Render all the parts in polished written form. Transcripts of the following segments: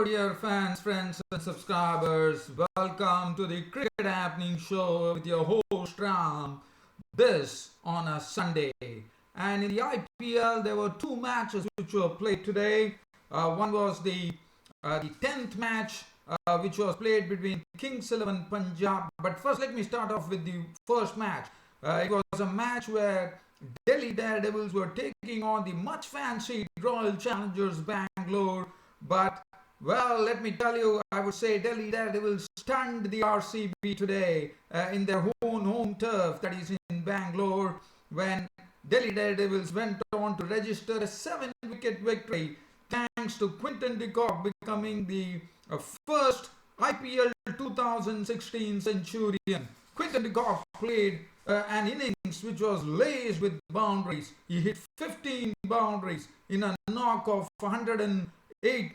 dear fans, friends and subscribers. Welcome to the Cricket Happening Show with your host Ram. This on a Sunday. And in the IPL, there were two matches which were played today. One was the 10th match, which was played between Kings 11 Punjab. But first, let me start off with the first match. It was a match where Delhi Daredevils were taking on the much fancied Royal Challengers Bangalore. But, well, let me tell you, I would say Delhi Daredevils stunned the RCB today in their own home turf, that is in Bangalore, when Delhi Daredevils went on to register a 7-wicket victory thanks to Quinton De Kock becoming the first IPL 2016 centurion. Quinton De Kock played an innings which was laced with boundaries. He hit 15 boundaries in a knock of 108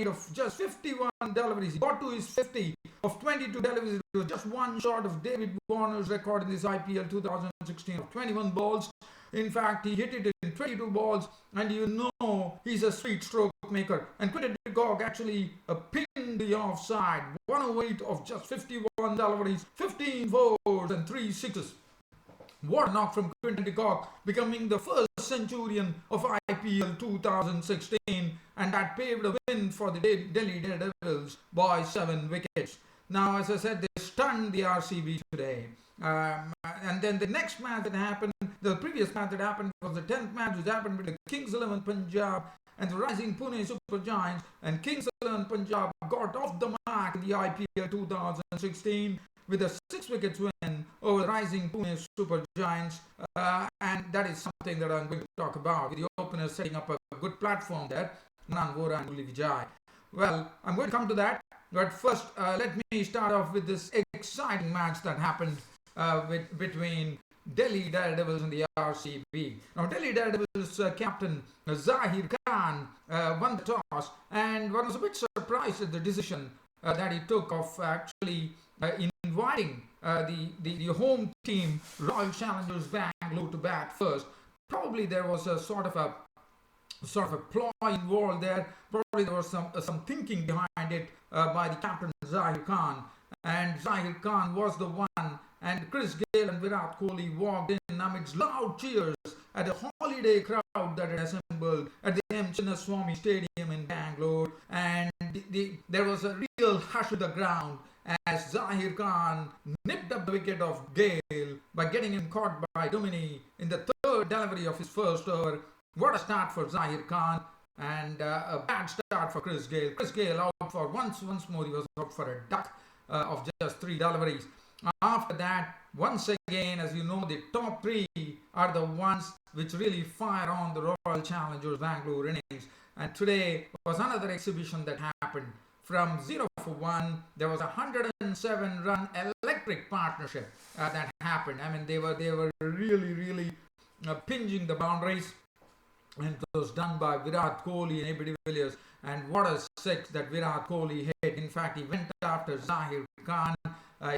of just 51 deliveries. He got to his 50 of 22 deliveries. It was just one short of David Warner's record in this IPL 2016 of 21 balls. In fact, he hit it in 22 balls, and you know he's a sweet stroke maker. And Quinton De Kock actually pinned the offside. 108 of just 51 deliveries, 15 fours and 3 sixes. What a knock from Quinton De Kock, becoming the first centurion of IPL 2016, and that paved a win for the Delhi Daredevils by 7 wickets. Now, as I said, they stunned the RCB today. And then the next match that happened, the previous match that happened was the 10th match, which happened between the Kings 11 Punjab and the rising Pune Super Giants. And Kings 11 Punjab got off the mark in the IPL 2016 with a 6-wicket win over the rising Pune Super Giants. And that is something that I'm going to talk about, with the openers setting up a good platform there, Manan Vora and Uli Vijay. Well, I'm going to come to that. But first, let me start off with this exciting match that happened between Delhi Daredevils and the RCB. Now, Delhi Daredevils captain Zahir Khan won the toss, and one was a bit surprised at the decision that he took of actually inviting the home team Royal Challengers Bangalore to bat first. Probably there was a sort of a ploy involved there. Probably there was some thinking behind it by the captain Zahir Khan, and Zahir Khan was the one. And Chris Gayle and Virat Kohli walked in amidst loud cheers at a holiday crowd that had assembled at the M. Chinnaswamy Stadium in Bangalore. And there was a real hush to the ground as Zahir Khan nipped up the wicket of Gayle by getting him caught by Duminy in the third delivery of his first over. What a start for Zahir Khan, and a bad start for Chris Gayle. Chris Gayle out for once more, he was out for a duck of just 3 deliveries. After that, once again, as you know, the top 3 are the ones which really fire on the Royal Challengers Bangalore innings. And today was another exhibition that happened. From 0 for 1, there was a 107-run electric partnership that happened. I mean, they were really pinging the boundaries. And it was done by Virat Kohli and AB de Villiers. And what a 6 that Virat Kohli hit. In fact, he went after Zahir Khan.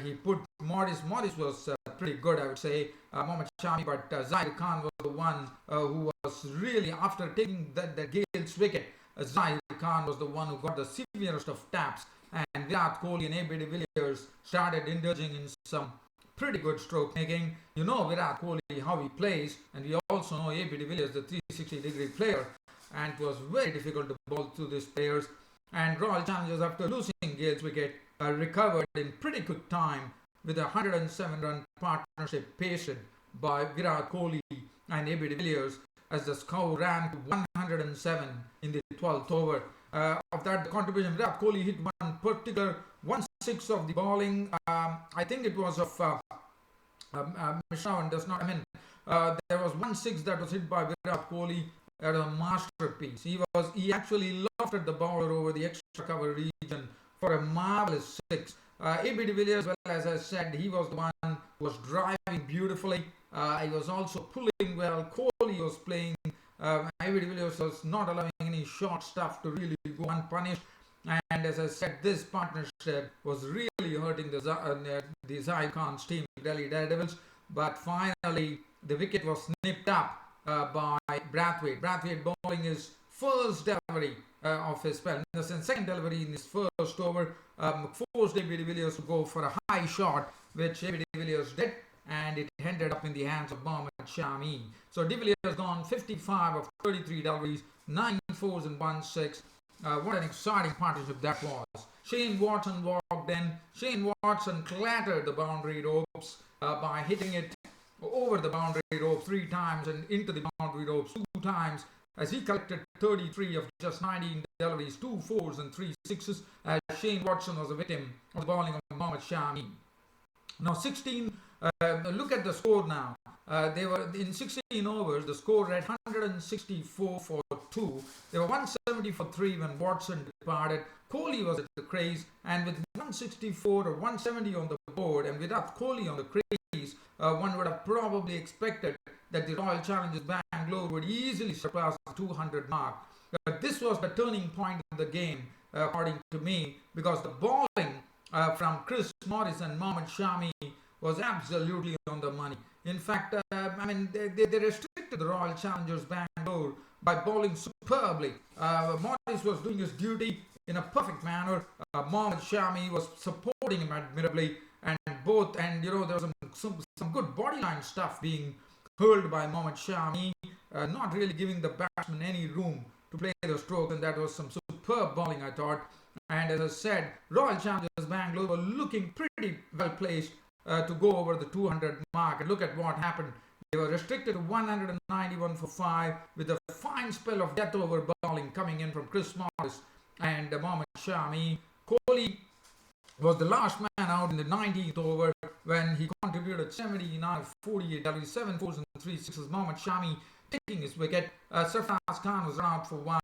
He put Morris. Morris was pretty good, I would say, Mohammad Shami. But Zahir Khan was the one who was really, after taking the Gale's wicket, Zahir Khan was the one who got the severest of taps. And Virat Kohli and AB de Villiers started indulging in some pretty good stroke making. You know Virat Kohli, how he plays, and we also know AB de Villiers, the 360-degree player, and it was very difficult to bowl to these players. And Royal Challengers, after losing Gale's wicket, recovered in pretty quick time with a 107-run partnership pasted by Virat Kohli and AB de Villiers, as the score ran to 107 in the 12th over. Of that, the contribution, Virat Kohli hit one particular 1/6 of the bowling. I think it was of Mishrawan does not. I mean, there was 1/6 that was hit by Virat Kohli at a masterpiece. He actually lofted the bowler over the extra cover region for a marvelous 6. AB de Villiers, well, as I said, he was the one who was driving beautifully. He was also pulling well. Kohli was playing. AB de Villiers was not allowing any short stuff to really go unpunished. And as I said, this partnership was really hurting the Zahir Khan's team, Delhi Daredevils. But finally, the wicket was snipped up by Brathwaite. Brathwaite bowling his first delivery of his spell. In the second delivery in his first over, forced David de Villiers to go for a high shot, which David de Villiers did, and it ended up in the hands of Mohammad Shami. So de Villiers has gone 55 of 33 deliveries, 9 fours and 1 6. What an exciting partnership that was. Shane Watson walked in. Shane Watson clattered the boundary ropes by hitting it over the boundary rope 3 times and into the boundary ropes 2 times, as he collected 33 of just 19 deliveries, 2 fours and 3 sixes, as Shane Watson was a victim of the bowling of Mohammad Shami. Now 16, look at the score now. They were in 16 overs, the score read 164 for 2. They were 170 for 3 when Watson departed. Kohli was at the crease, and with 164 or 170 on the board, and without Kohli on the crease, one would have probably expected that the Royal Challengers Bangalore would easily surpass the 200 mark. But this was the turning point of the game, according to me, because the bowling from Chris Morris and Mohammad Shami was absolutely on the money. In fact, they restricted the Royal Challengers Bangalore by bowling superbly. Morris was doing his duty in a perfect manner. Mohammad Shami was supporting him admirably, and there was some good bodyline stuff being hurled by Mohammad Shami, not really giving the batsman any room to play the stroke, and that was some superb bowling, I thought. And as I said, Royal Challengers Bangalore were looking pretty well placed to go over the 200 mark, and look at what happened. They were restricted to 191 for 5 with a fine spell of death over bowling coming in from Chris Morris and Mohammad Shami. Kohli was the last man out in the 19th over when he contributed 79 of 48 deliveries, 7 fours and 3 sixes. Mohammad Shami taking his wicket. Sarfraz Khan was out for 1.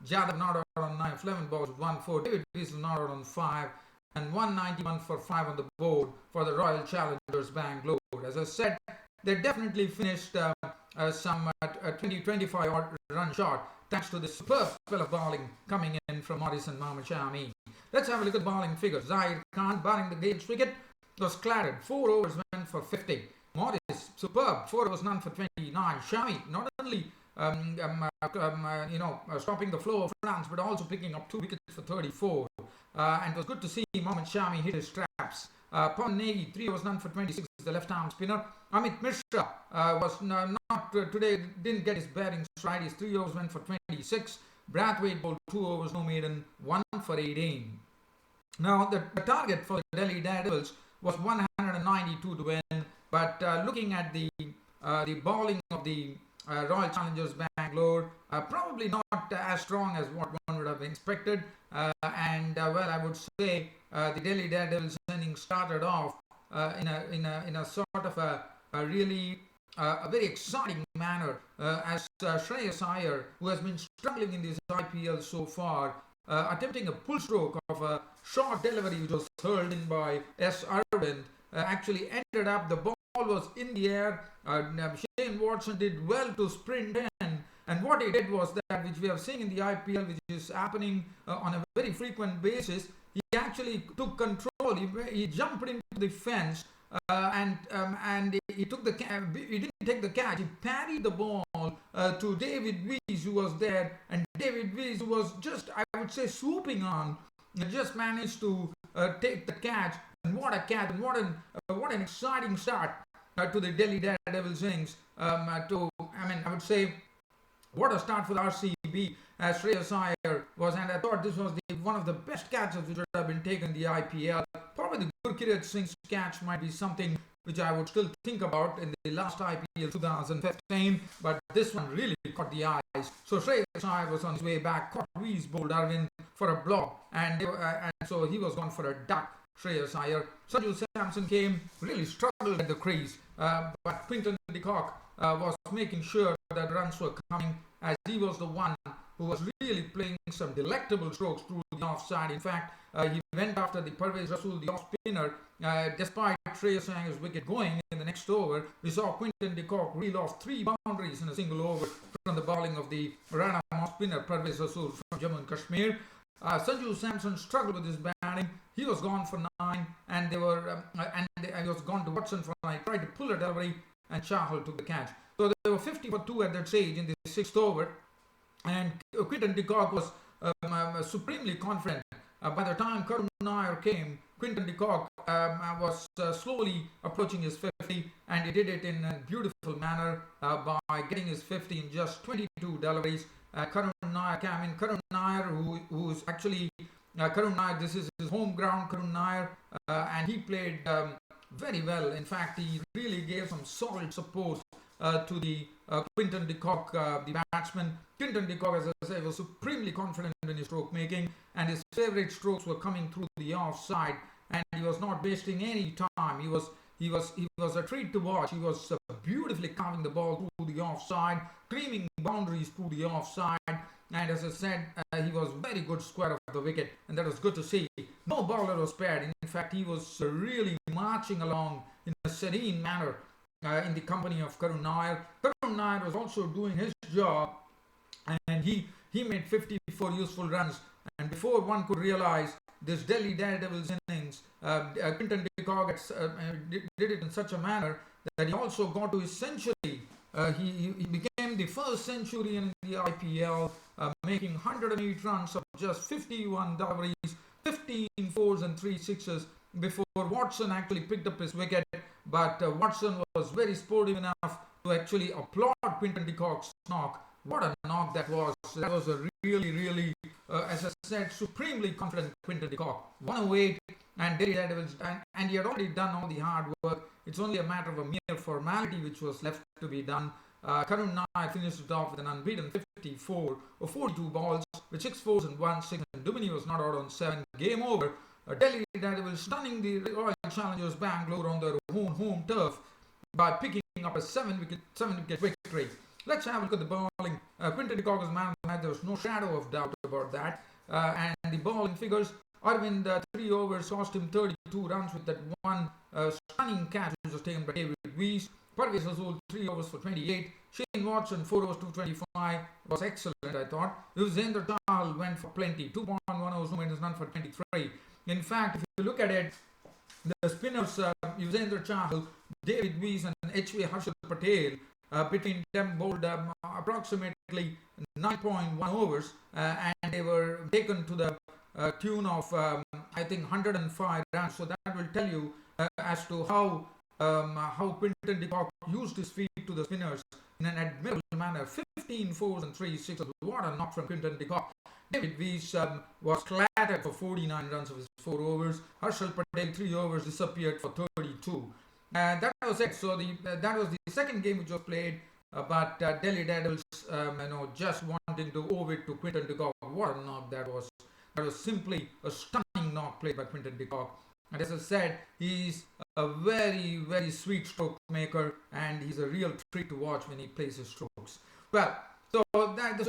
Jadhav not out on 9 of 11 balls with 1 4. David Pearce was not out on 5. And 191 for 5 on the board for the Royal Challengers Bangalore. As I said, they definitely finished some 20-25 run short thanks to the superb spell of bowling coming in from Morris and Mohammad Shami. Let's have a look at bowling figures. Zahir Khan barring the Gale's wicket was clattered. 4 overs went for 50. Morris superb. 4 overs none for 29. Shami not only stopping the flow of runs, but also picking up 2 wickets for 34. And it was good to see Mohammad Shami hit his traps. Pawan Negi, 3 overs none for 26, the left-arm spinner. Amit Mishra was not today, didn't get his bearings right. His 3 overs went for 26. Brathwaite bowled 2 overs, no maiden, 1 for 18. Now, the target for the Delhi Daredevils was 192 to win, but looking at the bowling of the Royal Challengers Bangalore, probably not as strong as what one would have expected, I would say the Delhi Daredevils innings started off in a sort of a really very exciting manner, as Shreyas Iyer, who has been struggling in this IPL so far, attempting a pull stroke of a short delivery which was hurled in by S. Arvind, actually ended up, the ball was in the air. Shane Watson did well to sprint in, and what he did was that, which we have seen in the IPL, which is happening on a very frequent basis, he actually took control. He jumped into the fence and he took the he didn't take the catch. He parried the ball to David Weiss, who was there, and David Weiss was just, I would say, swooping on. He just managed to take the catch, and what a catch, and what an exciting start to the Delhi Daredevils innings. I would say, what a start for the RCB, as Shreyas Iyer was, and I thought this was one of the best catches which would have been taken in the IPL. Probably the Gurkirat Singh's catch might be something which I would still think about in the last IPL 2015, but this one really caught the eyes. So Shreyas Iyer was on his way back, caught Weiss, bowled Arvind for a block, and so he was gone for a duck. Shreyas Iyer. Sanju Samson came, really struggled at the crease, but Quinton De Kock was making sure that runs were coming, as he was the one who was really playing some delectable strokes through the offside. In fact, he went after the Parvez Rasool, the off-spinner. Despite Shreyas Iyer's wicket going in the next over, we saw Quinton De Kock reel off 3 boundaries in a single over from the bowling of the Rana off-spinner Parvez Rasool from Jammu and Kashmir. Sanju Samson struggled with his batting. He was gone for 9, and he was gone to Watson for 9. He tried to pull a delivery, and Chahal took the catch. So they were 50 for 2 at that stage in the 6th over. And Quinton De Kock was supremely confident. By the time Karun Nair came, Quinton De Kock was slowly approaching his 50, and he did it in a beautiful manner by getting his 50 in just 22 deliveries. Karun Nair came in. Karun Nair, who's actually Karun Nair, this is his home ground, Karun Nair, and he played very well. In fact, he really gave some solid support to the Quinton De Kock, the batsman. Quinton De Kock, as I say, was supremely confident in his stroke making, and his favourite strokes were coming through the offside, and he was not wasting any time. He was a treat to watch. He was beautifully carving the ball through the offside, creaming boundaries through the offside. And as I said, he was very good square of the wicket, and that was good to see. No bowler was spared. In fact, he was really marching along in a serene manner in the company of Karun Nair. Karun Nair was also doing his job, and he made 54 useful runs. And before one could realize this Delhi Daredevils innings, Quinton De Kock did it in such a manner that he also got to his century. He became the first centurion in the IPL, making 108 runs of just 51 deliveries, 15 fours and 3 sixes before Watson actually picked up his wicket. But Watson was very sportive enough to actually applaud Quinton De Kock's knock. What a knock that was. That was a really, as I said, supremely confident Quinton De Kock. 108, and Delhi Daredevils, and he had already done all the hard work. It's only a matter of a mere formality which was left to be done. Karun Nair finished it off with an unbeaten 54 or 42 balls with 6 fours and 1 6, and Dumini was not out on 7. Game over. Delhi Daredevils stunning the Royal Challengers Bangalore on their home turf by picking up a 7-wicket victory. Let's have a look at the bowling. Quinton De Kock was man of the match. There was no shadow of doubt about that. And the bowling figures, Arvind, 3 overs cost him 32 runs with that one stunning catch which was taken by David Weiss. Parvez Azul, 3 overs for 28. Shane Watson, 4 overs, 225. Was excellent, I thought. Yuzvendra Chahal went for plenty. 2.1 overs, no maintenance, none for 23. In fact, if you look at it, the spinners, Yuzvendra Chahal, David Weiss and H.V. Harshal Patel, between them bowled approximately 9.1 overs, and they were taken to the tune of, I think, 105 runs. So that will tell you as to how Quinton De Kock used his feet to the spinners in an admirable manner. 15 fours and 3 sixes. What a knock from Quinton De Kock. David Weiss was clattered for 49 runs of his 4 overs. Harshal Patel, 3 overs, disappeared for 32. That was it. So that was the second game which was played. But Delhi Daredevils, just wanting to owe it to Quinton De Kock. What a knock that was. That was simply a stunning knock played by Quinton De Kock. And as I said, he's a very sweet stroke maker, and he's a real treat to watch when he plays his strokes. Well, so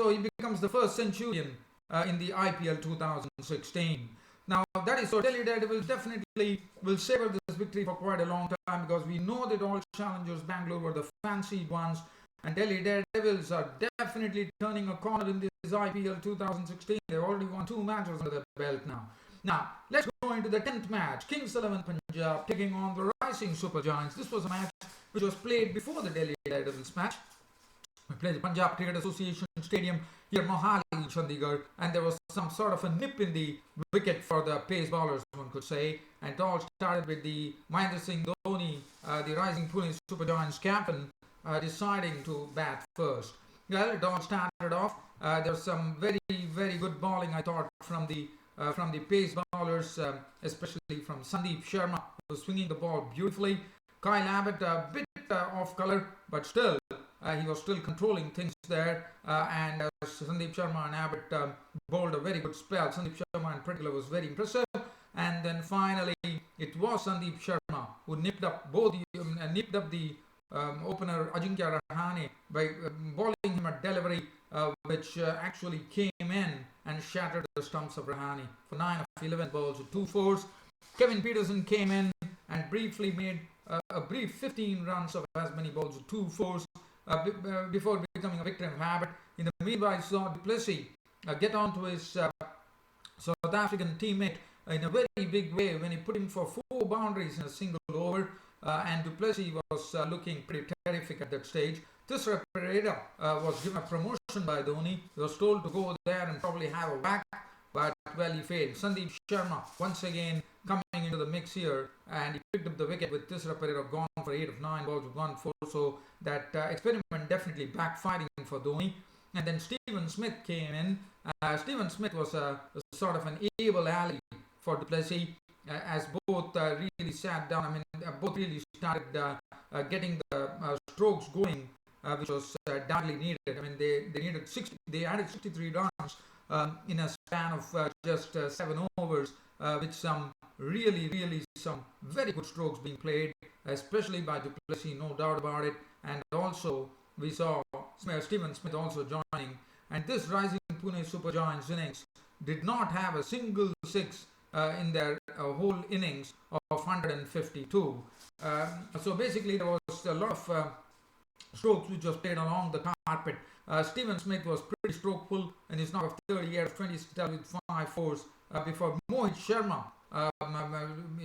he becomes the first centurion in the IPL 2016. Now, that is so Delhi Daredevils definitely will savor this victory for quite a long time, because we know that all challengers Bangalore were the fancied ones, and Delhi Daredevils are definitely turning a corner in this IPL 2016. They've already won 2 matches under their belt now. Now, let's go into the 10th match. Kings 11 Punjab taking on the Rising Super Giants. This was a match which was played before the Delhi Daredevils match. We played the Punjab Cricket Association Stadium here, Mohali, Chandigarh, and there was some sort of a nip in the wicket for the pace bowlers, one could say. And it all started with the Mahendra Singh Dhoni, the Rising Pune Super Giants captain, deciding to bat first. Well, it all started off. There was some very good bowling, I thought, from the pace bowlers, especially from Sandeep Sharma, who was swinging the ball beautifully. Kyle Abbott, a bit off colour, but still, he was still controlling things there. And Sandeep Sharma and Abbott bowled a very good spell. Sandeep Sharma in particular was very impressive. And then finally, it was Sandeep Sharma who nipped up the opener Ajinkya Rahane by bowling him a delivery which actually came in and shattered the stumps of Rahane for 9 of 11 balls with 2 fours. Kevin Peterson came in and briefly made a brief 15 runs of as many balls with 2 fours before becoming a victim of Abbott. In the meanwhile, saw Du Plessis get onto his South African teammate in a very big way when he put him for 4 boundaries in a single over. And Du Plessis was looking pretty terrific at that stage. Tisra Pereira was given a promotion by Dhoni. He was told to go there and probably have a whack, but well, he failed. Sandeep Sharma once again coming into the mix here, and he picked up the wicket with Tisra Pereira gone for 8 of 9 balls with 1 4. So that experiment definitely backfiring for Dhoni. And then Stephen Smith came in. Stephen Smith was a sort of an able ally for Du Plessis, as both really sat down. I mean, both really started getting the strokes going, which was badly needed. I mean, they needed 60. They added 63 runs in a span of just 7 overs, with some really some very good strokes being played, especially by Du Plessis, no doubt about it. And also we saw Stephen Smith also joining. And this rising Pune Super Giants innings did not have a single six in their whole innings of 152. So basically there was a lot of strokes which was played along the carpet. Stephen Smith was pretty strokeful in his knock of 30 out of 20 with 5 fours before Mohit Sharma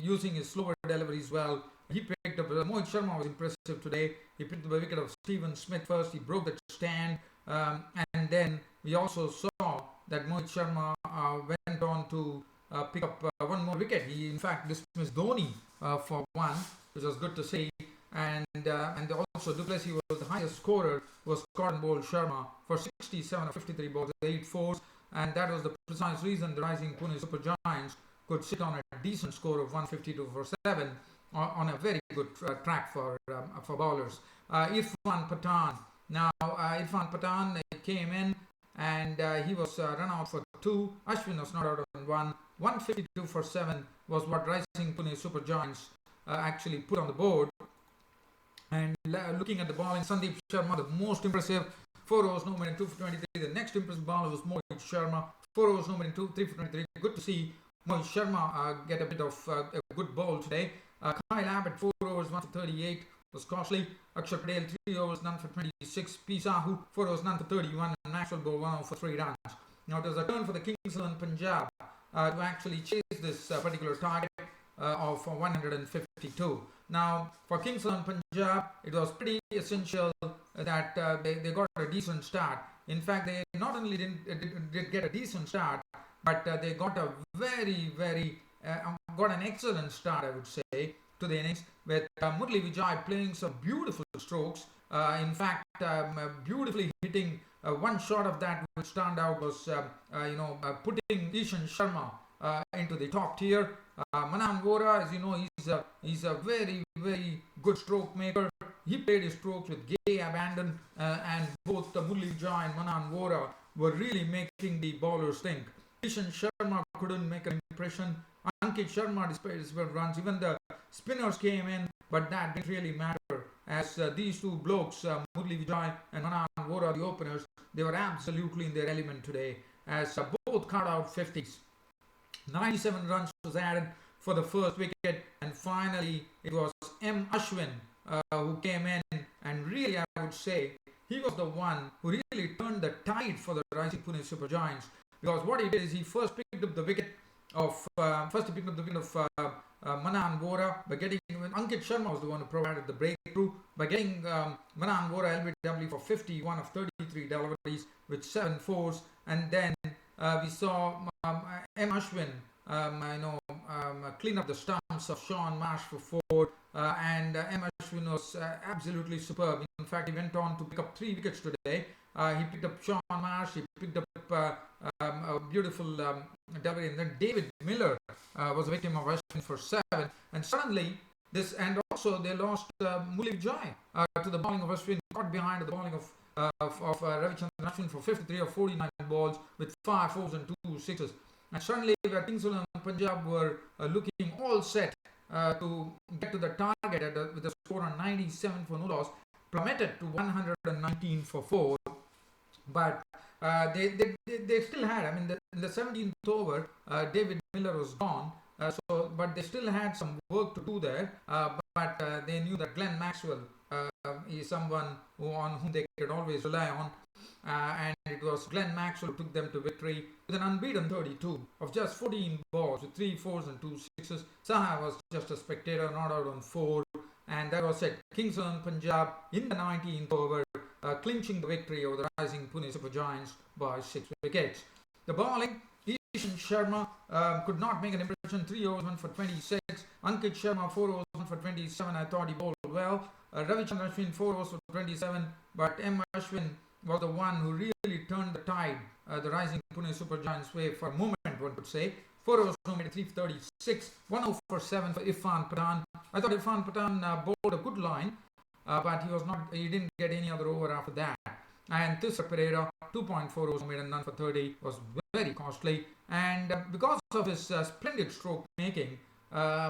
using his slower deliveries well. He picked up, Mohit Sharma was impressive today. He picked up a wicket of Stephen Smith first. He broke the stand, and then we also saw that Mohit Sharma went on to pick up one more wicket. He in fact dismissed Dhoni for one, which was good to see. And also Du Plessis was the highest scorer, was Quinton De Kock for 67 of 53 balls with 8 fours, and that was the precise reason the rising Pune Super Giants could sit on a decent score of 152 for 7 on a very good track for bowlers. Irfan Pathan. Now Irfan Pathan came in and he was run out for 2. Ashwin was not out on 1. 152 for 7 was what rising Pune Super Giants actually put on the board. And looking at the bowling, Sandeep Sharma, the most impressive, 4 overs, no more than 2 for 23. The next impressive bowler was Mohit Sharma, 4 overs, no more than 2, 3 for 23. Good to see Mohit Sharma get a bit of a good ball today. Kyle Abbott, 4 overs, 1 for 38, was costly. Akshar Patel, 3 overs, none for 26. P. Sahu, 4 overs, none for 31. And Maxwell bowled 1 over for 3 runs. Now it was a turn for the Kings of Punjab to actually chase this particular target of 152. Now for Kings of Punjab, it was pretty essential that they got a decent start. In fact, they not only did get a decent start, but they got a got an excellent start, I would say, to the innings, with Murali Vijay playing some beautiful strokes. In fact, beautifully hitting one shot of that which turned out was putting Ishan Sharma into the top tier. Manan Vora, as you know, he's a very good stroke maker. He played his strokes with gay abandon, and both Murali Vijay and Manan Vora were really making the bowlers think. Ishan Sharma couldn't make an impression. Ankit Sharma displayed his runs. Even the spinners came in, but that didn't really matter, as these two blokes, Murali Vijay and Manan Vora, the openers, they were absolutely in their element today, as both cut out 50s. 97 runs was added for the first wicket, and finally it was M. Ashwin who came in, and really I would say he was the one who really turned the tide for the rising Pune Super Giants, because what he did is he first picked up the wicket of Manan Vora by getting, Ankit Sharma was the one who provided the breakthrough by getting Manan Vora LBW for 51 of 33 deliveries with 7 fours, and then we saw M. Ashwin clean up the stumps of Sean Marsh for 4, and M. Ashwin was absolutely superb. In fact, he went on to pick up 3 wickets today. He picked up Sean Marsh, he picked up a beautiful delivery, and then David Miller was a victim of Ashwin for 7, and suddenly and also they lost Murali Vijay to the bowling of Ashwin, got behind the bowling of Ravichandran Ashwin for 53 of 49 balls with 5 fours and 2 sixes. And suddenly where Kings of Punjab were looking all set to get to the target with a score of 97 for no loss, plummeted to 119 for 4. But they still had, I mean, in the 17th over, David Miller was gone. But they still had some work to do there. But they knew that Glenn Maxwell is someone on whom they could always rely on. And it was Glenn Maxwell who took them to victory with an unbeaten 32 of just 14 balls with 3 fours and 2 sixes. Saha was just a spectator, not out on 4. And that was it. Kings of Punjab in the 19th over clinching the victory over the rising Pune Super Giants by 6 wickets. The bowling, Ishan Sharma could not make an impression. 3 overs, 1 for 26. Ankit Sharma, 4 overs, 1 for 27. I thought he bowled well. Ravichandran Ashwin, 4 overs for 27. But M. Ashwin was the one who really turned the tide, the rising Pune Super Giants' way for a moment, one could say. 4 overs, made 3 for 36. 1 over for 7 for Irfan Pathan. I thought Irfan Pathan bowled a good line, but he didn't get any other over after that. And Tisra Pereira, 2.4 overs, made a none for 30, was very costly. And because of his splendid stroke making, the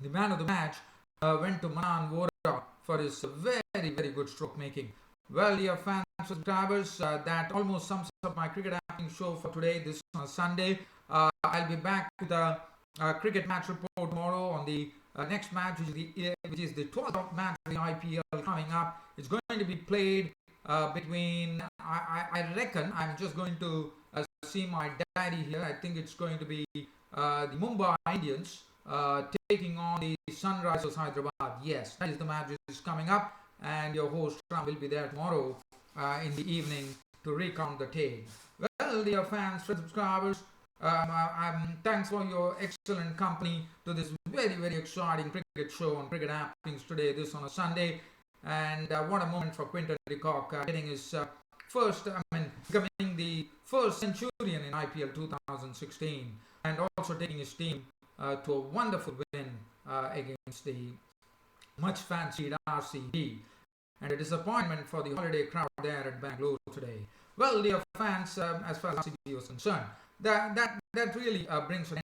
man of the match went to Manan Vora for his very, very good stroke making. Well, dear fans, subscribers, that almost sums up my cricket happening show for today. This is on Sunday. I'll be back with a cricket match report tomorrow on the next match, which is the 12th match of the IPL coming up. It's going to be played between, I reckon, I'm just going to see my diary here. I think it's going to be the Mumbai Indians taking on the Sunrisers Hyderabad. Yes, that is the match that is coming up, and your host Ram will be there tomorrow in the evening to recount the tape. Well, dear fans, subscribers, thanks for your excellent company to this very, very exciting cricket show on Cricket Happenings today, this on a Sunday. And what a moment for Quinton De Kock getting his becoming the first centurion in IPL 2016, and also taking his team to a wonderful win against the much fancied RCB, and a disappointment for the holiday crowd there at Bangalore today. Well, dear fans, as far as RCB was concerned, that really brings an